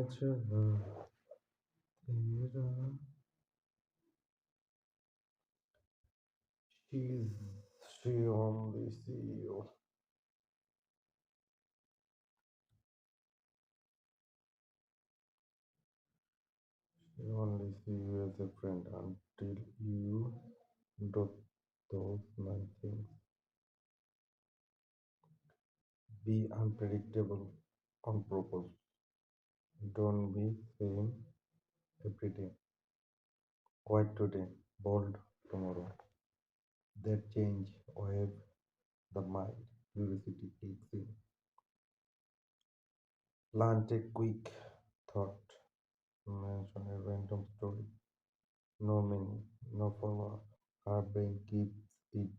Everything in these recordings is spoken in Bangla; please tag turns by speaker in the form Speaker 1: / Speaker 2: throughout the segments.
Speaker 1: तेरा she's she only see you she only see you as a friend until you do those nine things. Be unpredictable on purpose. Don't be same every day. Quiet today, bold tomorrow. That change wave the mind. Curiosity kicks in. Plant a quick thought. Mention a random story. No meaning, no follow-up. Our brain keeps it,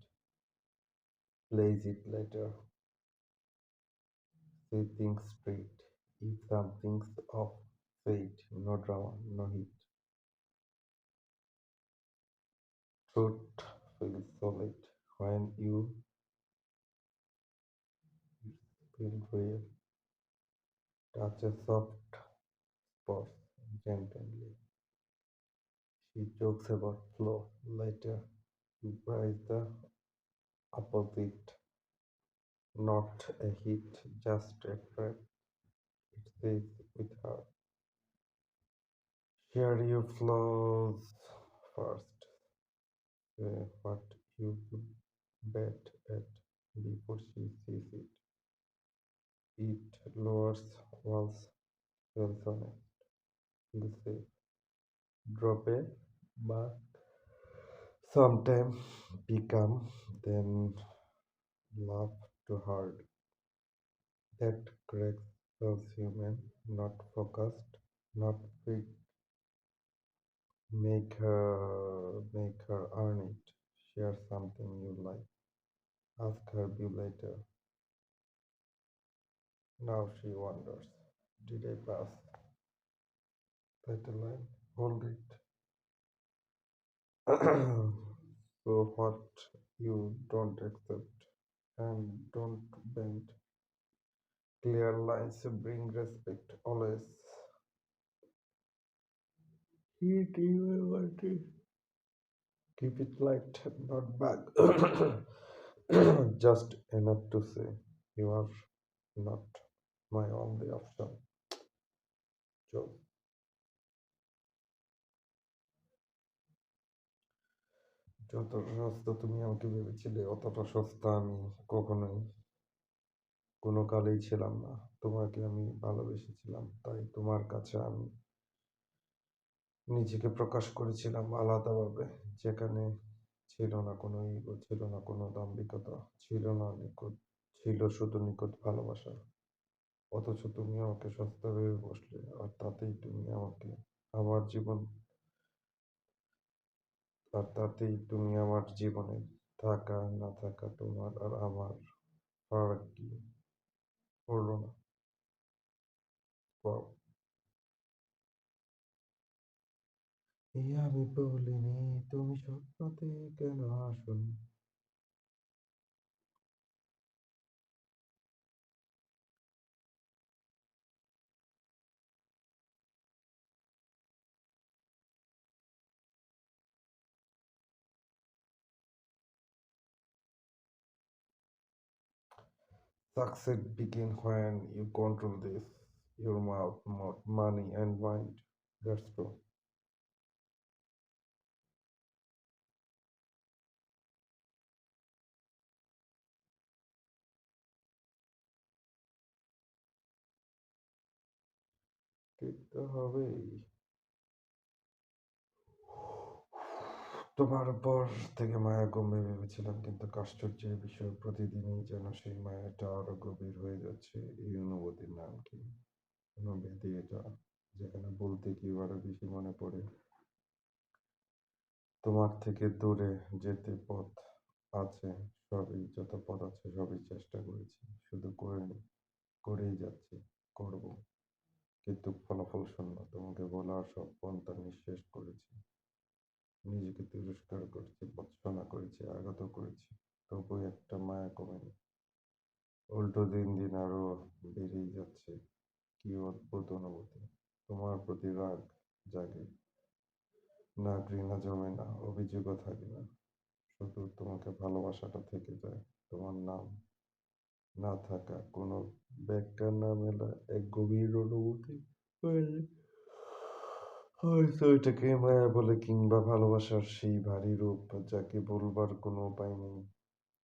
Speaker 1: plays it later. Say things straight. If something's off, say it. No drama, no heat. Truth feels solid when you feel real. Touch a soft spot gently. She jokes about flow. Later, you price the opposite. Not a hit, just a trap. It says with her. Share your flaws first. Say what you could bet at before she sees it. It lowers walls, feels honest, feels safe. Drop a mark. Sometimes become, then laugh too hard. That cracks feels human, not focused, not fit. Make her earn it. Share something you like. Ask her you later. Now she wonders. Did I pass that line? Hold it. So what you don't accept and don't bend. Clear lines bring respect always. Heat you want it. Keep it light, not bad. Just enough to say you are not my only option. Joe. যতটা সস্তা তুমি আমাকে ভেবেছিলে অতটা সস্তা আমি কখনোই কোনো কালেই ছিলাম না। তোমাকে আমি ভালোবেসেছিলাম, তাই তোমার কাছে আমি নিজেকে প্রকাশ করেছিলাম আলাদাভাবে, যেখানে ছিল না কোনো ইগো, ছিল না কোনো দাম্ভিকতা, ছিল না নিখুঁত, ছিল শুধু নিখুঁত ভালোবাসা। অথচ তুমি আমাকে সস্তা ভেবে বসলে, আর তাতেই তুমি আমাকে আমার জীবন আর তাতেই তুমি আমার জীবনে থাকা না থাকা তোমার আর আমার ফারাক কি হলো না? ওয়াও! এই আমি বলিনি তুমি স্বপ্নতে কেন আসোনি? Success begin when you control this, your mouth, money, and mind. That's true. টিকতে হবেই। তোমার উপর থেকে মায়া কমবে ভেবেছিলাম, কিন্তু আশ্চর্যের বিষয় প্রতিদিনই যেন সেই মায়াটা আরো গভীর হয়ে যাচ্ছে। এই অনুভূতির নাম কি? অনুভূতি এটা, যেখানে বলতে কি আরো বেশি মনে পড়ে। তোমার থেকে দূরে যেতে পথ আছে, সবই যত পথ আছে সবই চেষ্টা করেছি, শুধু করেই যাচ্ছি, করব, কিন্তু ফলাফল শূন্য। তোমাকে বলার সব পন্থা নিঃশেষ করেছি, নিজেকে তিরস্কার করেছি, ভৎসনা করেছি, আঘাত করেছি, তবু একটা মায়া কমেনি। উল্টো দিন দিন আরো বেড়েই যাচ্ছে। কি অদ্ভুত অনুভূতি! তোমার প্রতি রাগ জাগে না, ঘৃণা জমে না, অভিযোগও থাকে না। শুধু তোমাকে ভালোবাসাটা থেকে যায়। তোমার নাম না থাকা, কোনো ব্যাখ্যা না মেলা এক গভীর অনুভূতি। হয়নি। হয়তো এটাকে মায়া বলে, কিংবা ভালোবাসার সেই ভারী রূপ যাকে বলবার কোনো উপায় নেই।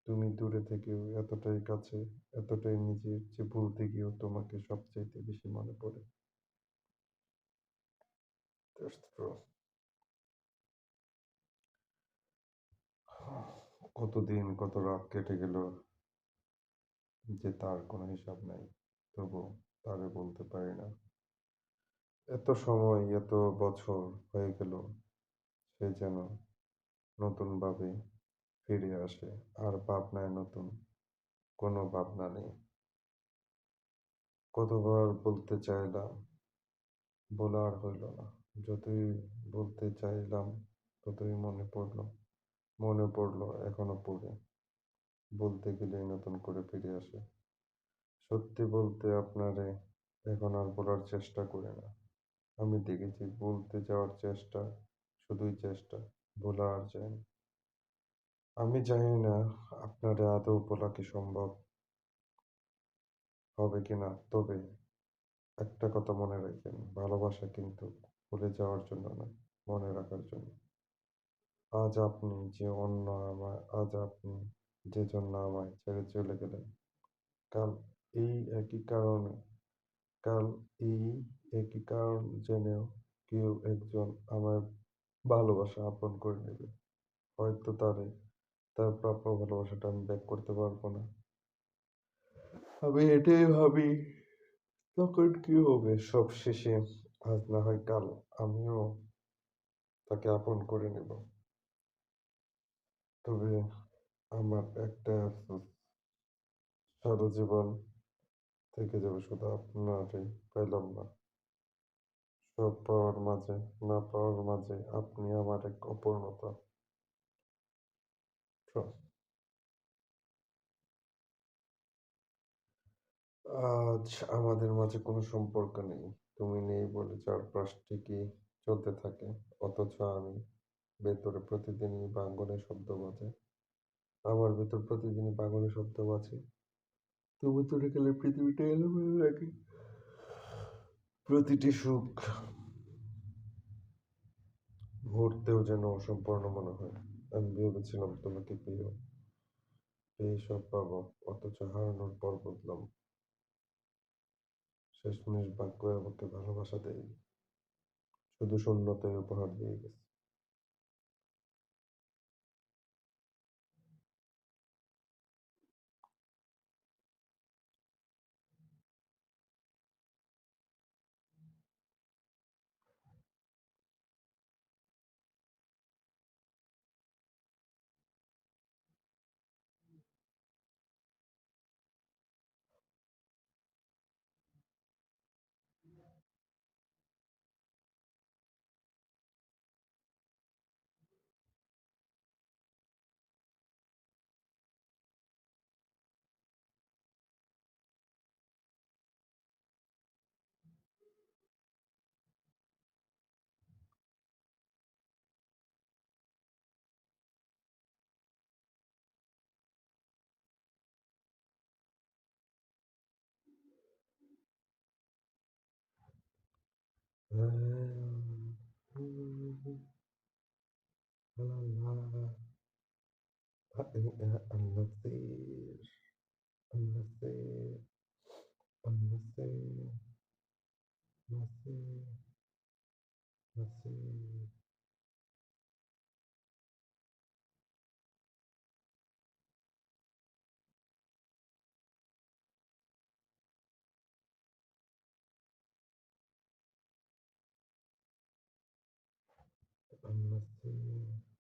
Speaker 1: তুমি দূরে থেকেও এতটাই কাছে, এতটাই নিজের যে ভুলতে গিয়েও তোমাকে সবচাইতে বেশি মনে পড়ে। That's true. কতদিন কত রাত কেটে গেল যে তার কোনো হিসাব নাই, তবু তারে বলতে পারি না। এত সময়, এত বছর হয়ে গেল, সে যেন নতুন ভাবে ফিরে আসে, আর ভাবনায় নতুন কোনো ভাবনা নেই। কতবার বলতে চাইলাম, বলা আর হইল না। যতই বলতে চাইলাম, ততই মনে পড়লো এখনো পড়ে। বলতে গেলেই নতুন করে ফিরে আসে। সত্যি বলতে আপনারে এখন আর বলার চেষ্টা করি না। আমি দেখেছি বলতে যাওয়ার চেষ্টা শুধুই চেষ্টা, বলা আর যায় না। আমি জানি না আপনারে আদৌ বলা কি সম্ভব হবে কিনা, তবে একটা কথা মনে রাখবেন, ভালোবাসা কিন্তু ভুলে যাওয়ার জন্য নয়, মনে রাখার জন্য। আজ আপনি যে জন্য আমায় ছেড়ে চলে গেলেন, কাল এই একই কারণে কাল এই একই কারণ জেনেও কেউ একজন আমার ভালোবাসা আপন করে নেবে। হয়তো তার প্রাপ্য ভালোবাসাটা আমি ব্যাক করতে পারবো না। আমি এটাই ভাবি, তখন কি হবে? সব শেষে আজ না হয় কাল আমিও তাকে আপন করে নেব। তবে আমার একটা আফসোস, সারা জীবন থেকে যাবে শুধু আপনারই পাইলাম না। সব পাওয়ার মাঝে, না পাওয়ার মাঝে আপনি আমার এক অপূর্ণতা। আজ আমাদের মাঝে কোনো সম্পর্ক নেই। তুমি নেই বলে চারপাশ ঠিকই চলতে থাকে। অথচ আমি ভেতরে প্রতিদিনই ভাঙনের শব্দ বাজে। আমার ভেতর প্রতিদিনই ভাঙনের শব্দ বাজে। তুমি চলে গেলে পৃথিবীটা এলোমেলো লাগে। প্রতিটি সুখ মুহূর্তেও যেন অসম্পূর্ণ মনে হয়। আমি ভেবেছিলাম তোমাকে পেয়ে সব পাবো। অথচ হারানোর পর বুঝলাম শেষমেশ ভাগ্য আমাকে ভালোবাসা দেয়নি, শুধু শূন্যতাই উপহার দিয়ে গেছে। النصير النصير النصير نصير نصير النصير